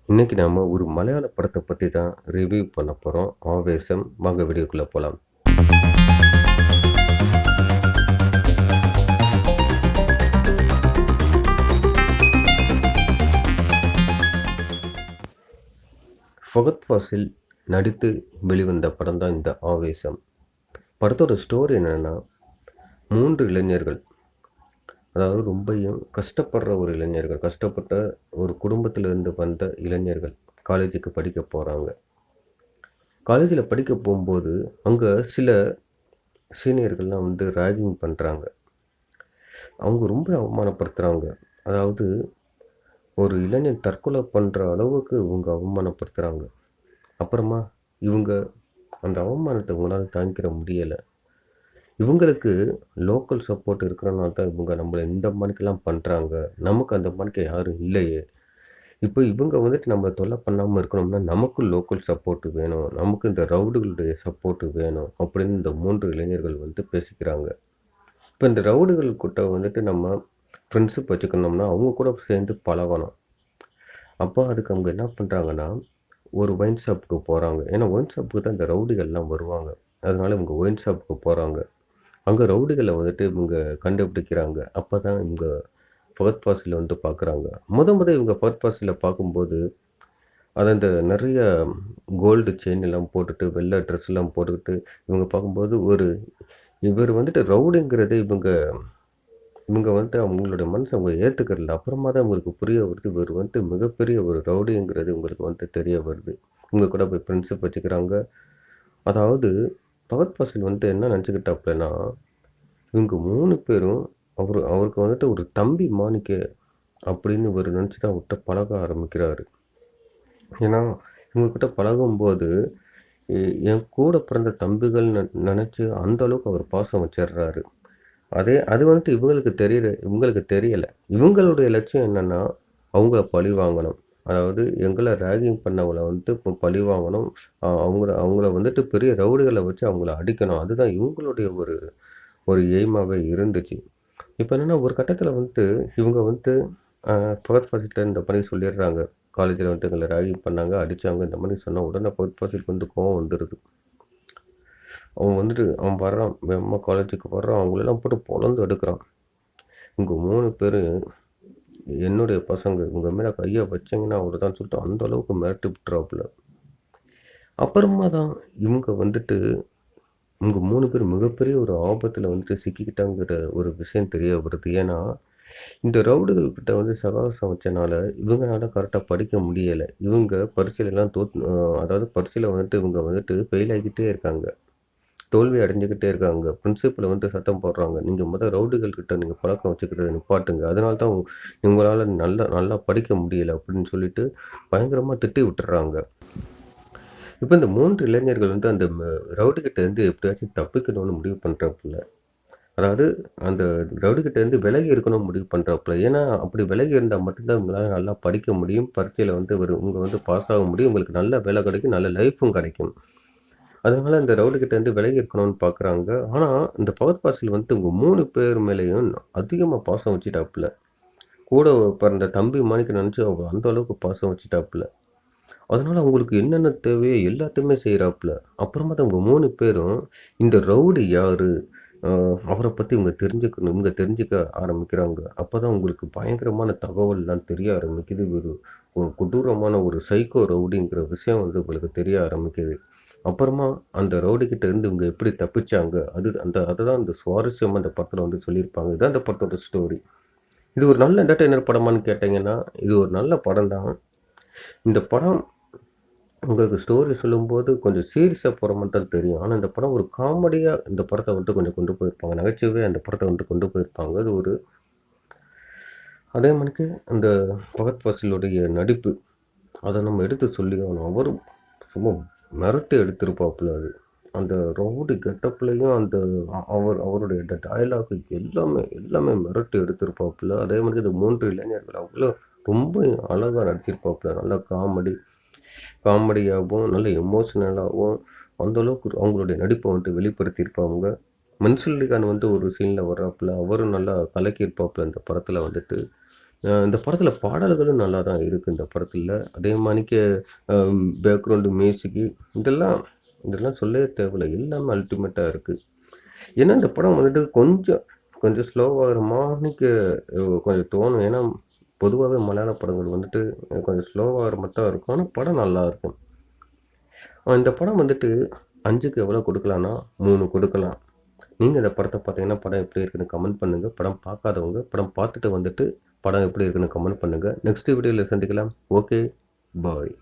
இன்னைக்கு நாம ஒரு மலையாள படத்த பத்தி தான் ரிவ்யூ பண்ண போறோம். ஆவேசம். வாங்க வீடியோக்குள்ள போலாம். ஃபகத் ஃபாசில் நடித்து வெளிவந்த படம் தான் இந்த ஆவேசம். படத்தோட ஸ்டோரி என்னன்னா, 3 இளைஞர்கள், அதாவது ரொம்பயும் கஷ்டப்படுற ஒரு இளைஞர்கள், கஷ்டப்பட்ட ஒரு குடும்பத்திலிருந்து வந்த இளைஞர்கள் காலேஜுக்கு படிக்க போறாங்க. காலேஜில படிக்க போம்போது, அங்க சில சீனியர்கள்லாம் ராகிங் பண்றாங்க. அவங்க ரொம்ப அவமானப்படுத்துறாங்க. அதாவது ஒரு இளைஞன் தற்கொலை பண்ற அளவுக்கு இவங்க அவமானப்படுத்துறாங்க. அப்புறமா இவங்க அந்த அவமானத்த இவங்களால தாங்கிக்கிற முடியல. இவங்களுக்கு லோக்கல் சப்போர்ட் இருக்கிறனால தான் இவங்க நம்மள இந்த மாரிக்கெல்லாம் பண்றாங்க. நமக்கு அந்த மாரிக்கு யாரும் இல்லையே! இப்போ இவங்க நம்மள தொல்ல பண்ணாம இருக்கணும்னா, நமக்கு லோக்கல் சப்போர்ட் வேணும். நமக்கு இந்த ரவுடிகளுடைய சப்போர்ட் வேணும். அப்படின்னு இந்த 3 இளைஞர்கள் பேசிக்கிறாங்க. இப்ப இந்த ரவுடிகள் கிட்ட நம்ம ஃப்ரெண்ட்ஷிப் வச்சுக்கணும்னா, அவங்க கூட சேர்ந்து பழகணும். அப்போ அதுக்கு அவங்க என்ன பண்றாங்கன்னா, ஒரு ஒயின் ஷாப்புக்கு போறாங்க. ஏன்னா ஒயின் ஷாப்புக்கு தான் இந்த ரவுடிகள்லாம் வருவாங்க. அதனால இவங்க ஒயின் ஷாப்புக்கு போறாங்க. அங்க ரவுடிகள இவங்க கண்டுபிடிக்கிறாங்க. அப்பதான் இவங்க ஃபகத் ஃபாசில பார்க்குறாங்க. மொத இவங்க ஃபகத் ஃபாசில பார்க்கும்போது, அது அந்த நெறைய கோல்டு செயின் எல்லாம் போட்டுட்டு, வெள்ள ட்ரெஸ்லாம் போட்டுக்கிட்டு, இவங்க பார்க்கும்போது இவர் ரவுடிங்கிறதே இவங்க இவங்க அவங்களுடைய மனச அவங்க ஏத்துக்கிறல. அப்புறமா தான் அவங்களுக்கு புரிய வருது. இவர் மிகப்பெரிய ஒரு ரவுடிங்கிறது இவங்களுக்கு தெரிய வருது. இவங்க கூட போய் ஃப்ரெண்ட்ஷிப் வச்சுக்கிறாங்க. அதாவது பகத் ஃபாசில் என்ன நெனச்சுக்கிட்டாப்லன்னா, இவங்க 3 பேரும் அவருக்கு ஒரு தம்பி மாணிக்க அப்படின்னு இவரு நெனச்சு தான் அவர்ட்ட பழக ஆரம்பிக்கிறாரு. ஏன்னா, இவங்க கிட்ட பழகும்போது, எ என் கூட பிறந்த தம்பிகள்னு நெனச்சு அந்த அளவுக்கு அவர் பாசம் வச்சிடுறாரு. அது இவங்களுக்கு தெரியல. இவங்களுடைய லட்சியம் என்னன்னா, அவங்கள பழி வாங்கணும். அதாவது எங்கள ராகிங் பண்ணவங்கள இப்போ பழி வாங்கணும். அவங்கள அவங்கள பெரிய ரவுடிகள வச்சு அவங்கள அடிக்கணும். அதுதான் இவங்களுடைய ஒரு ஒரு எய்மாவே இருந்துச்சு. இப்ப என்னன்னா, ஒரு கட்டத்தில இவங்க அ ஃபகத் ஃபாசில்ட்ட இந்த மாரி சொல்லிடுறாங்க. காலேஜில எங்கள ராகிங் பண்ணாங்க, அடிச்சாங்க. இந்த மாரி சொன்ன உடனே ஃபகத் ஃபாசிலுக்கு கோவம் வந்துருது. அவன் அவன் வர்றான். வேகமா காலேஜுக்கு வர்றான். அவங்களெல்லாம் போட்டு பொளந்து எடுக்குறான். உங்க 3 பேரு என்னுடைய பசங்க. உங்க மேல கைய வச்சீங்கன்னா அவ்வளோதான் சொல்லிட்டு அந்த அளவுக்கு மிரட்டி விட்டுறாப்புல. அப்புறமா தான் இவங்க இவங்க 3 பேரும் மிகப்பெரிய ஒரு ஆபத்துல சிக்கிக்கிட்டாங்கிற ஒரு விஷயம் தெரிய வருது. ஏன்னா, இந்த ரவுடிகள் கிட்ட சகவாசம் வச்சனால, இவங்கனால கரெக்ட்டா படிக்க முடியல. இவங்க பரீட்சையிலலாம் அதாவது பரீட்சையில இவங்க ஃபெயில் ஆகிக்கிட்டே இருக்காங்க. தோல்வி அடைஞ்சுக்கிட்டே இருக்காங்க. பிரின்சிபல் சத்தம் போடுறாங்க. "நீங்க ரவுடிகள் கிட்ட நீங்க பழக்கம் வச்சுக்கிறத நிப்பாட்டுங்க. அதனால தான் உங்களால நல்லா நல்லா படிக்க முடியல." அப்படின்னு சொல்லிட்டு பயங்கரமா திட்டி விட்டுர்றாங்க. இப்ப இந்த 3 இளைஞர்கள் அந்த ரவுடி கிட்ட எப்படியாச்சும் தப்பிக்கணும்னு முடிவு பண்றாப்புல. அதாவது அந்த ரவுடி கிட்ட விலகி இருக்கணும்னு முடிவு பண்றாப்புல. ஏன்னா, அப்படி விலகி இருந்தா மட்டும் தான் உங்களால நல்லா படிக்க முடியும். பரீட்சையில உங்க பாஸ் ஆக முடியும். உங்களுக்கு நல்ல வேலை கிடைக்கும். நல்ல லைஃப்பும் கிடைக்கும். அதனால இந்த ரவுடி கிட்ட விலகி இருக்கணும்னு பார்க்குறாங்க. ஆனா, இந்த பகத் ஃபாசில் உங்க 3 பேர் மேலயும் அதிகமா பாசம் வச்சுட்டாப்புல. கூட பிறந்த தம்பி மாணிக்க நெனச்சு அந்த அளவுக்கு பாசம் வச்சுட்டாப்புல. அதனால அவங்களுக்கு என்னென்ன தேவையோ எல்லாத்தையுமே செய்றாப்புல. அப்புறமா தான் இவங்க 3 பேரும் இந்த ரவுடி யாரு? அ அவர பத்தி இவங்க தெரிஞ்சுக்க ஆரம்பிக்கிறாங்க. அப்பதான் உங்களுக்கு பயங்கரமான தகவல்லாம் தெரிய ஆரம்பிக்குது. ஒரு ஒரு கொடூரமான ஒரு சைக்கோ ரவுடிங்கிற விஷயம் உங்களுக்கு தெரிய ஆரம்பிக்குது. அப்புறமா அந்த ரவுடி கிட்ட இருந்து இவங்க எப்படி தப்பிச்சாங்க? அததான் அந்த சுவாரஸ்யமா அந்த படத்துல சொல்லியிருப்பாங்க. இதான் அந்த படத்தோட ஸ்டோரி. இது ஒரு நல்ல என்டர்டெய்னர் படமான்னு கேட்டீங்கன்னா, இது ஒரு நல்ல படம் தான். இந்த படம் உங்களுக்கு ஸ்டோரி சொல்லும்போது கொஞ்சம் சீரியஸா போற மாரி தான் தெரியும். ஆனா இந்த படம் ஒரு காமெடியா இந்த படத்த கொஞ்சம் கொண்டு போயிருப்பாங்க. நகைச்சுவையா இந்த படத்த கொண்டு போயிருப்பாங்க. அது ஒரு அதே மாரிக்கு அந்த ஃபகத் ஃபாசிலுடைய நடிப்பு, அத நம்ம எடுத்து சொல்லி ஆகணும். அவரும் சும்மா மிரட்டி எடுத்திருப்பாப்புல அது. அந்த ரவுடி கெட்டப்லயும் அவருடைய டயலாக் எல்லாமே மிரட்டி எடுத்திருப்பாப்புல. அதே மாரி இந்த 3 இளைஞர்கள் ரொம்ப அழகா நடிச்சிருப்பாப்புல. நல்லா காமெடியாவும், நல்ல எமோஷனலாவும் அந்த அளவுக்கு அவங்களுடைய நடிப்ப வெளிப்படுத்தியிருப்பாங்க. மன்சூர் அலிகான் ஒரு சீன்ல வர்றாப்புல. அவரும் நல்லா கலக்கியிருப்பாப்புல இந்த படத்துல. இந்த படத்தில் பாடல்களும் நல்லா தான் இருக்குது இந்த படத்தில். அதே மாணிக்கு பேக்ரவுண்டு மியூசிக்கு இதெல்லாம் இதெல்லாம் சொல்லவே தேவையில்ல. எல்லாமே அல்டிமேட்டாக இருக்குது. ஏன்னா இந்த படம் வந்துட்டு கொஞ்சம் கொஞ்சம் ஸ்லோவாகிற மாணிக்கு கொஞ்சம் தோணும். ஏன்னா பொதுவாகவே மலையாள படங்கள் வந்துட்டு கொஞ்சம் ஸ்லோவாகிற மட்டும் தான் இருக்கும். ஆனால் படம் நல்லா இருக்கும். இந்த படம் வந்துட்டு 5க்கு எவ்வளோ கொடுக்கலான்னா 3 கொடுக்கலாம். நீங்கள் இந்த படத்தை பார்த்தீங்கன்னா படம் எப்படி இருக்குன்னு கமெண்ட் பண்ணுங்கள். படம் பார்க்காதவங்க படம் பார்த்துட்டு வந்துட்டு படம் எப்படி இருக்குன்னு கமெண்ட் பண்ணுங்கள். நெக்ஸ்ட் வீடியோவில் சந்திக்கலாம். ஓகே, பாய்.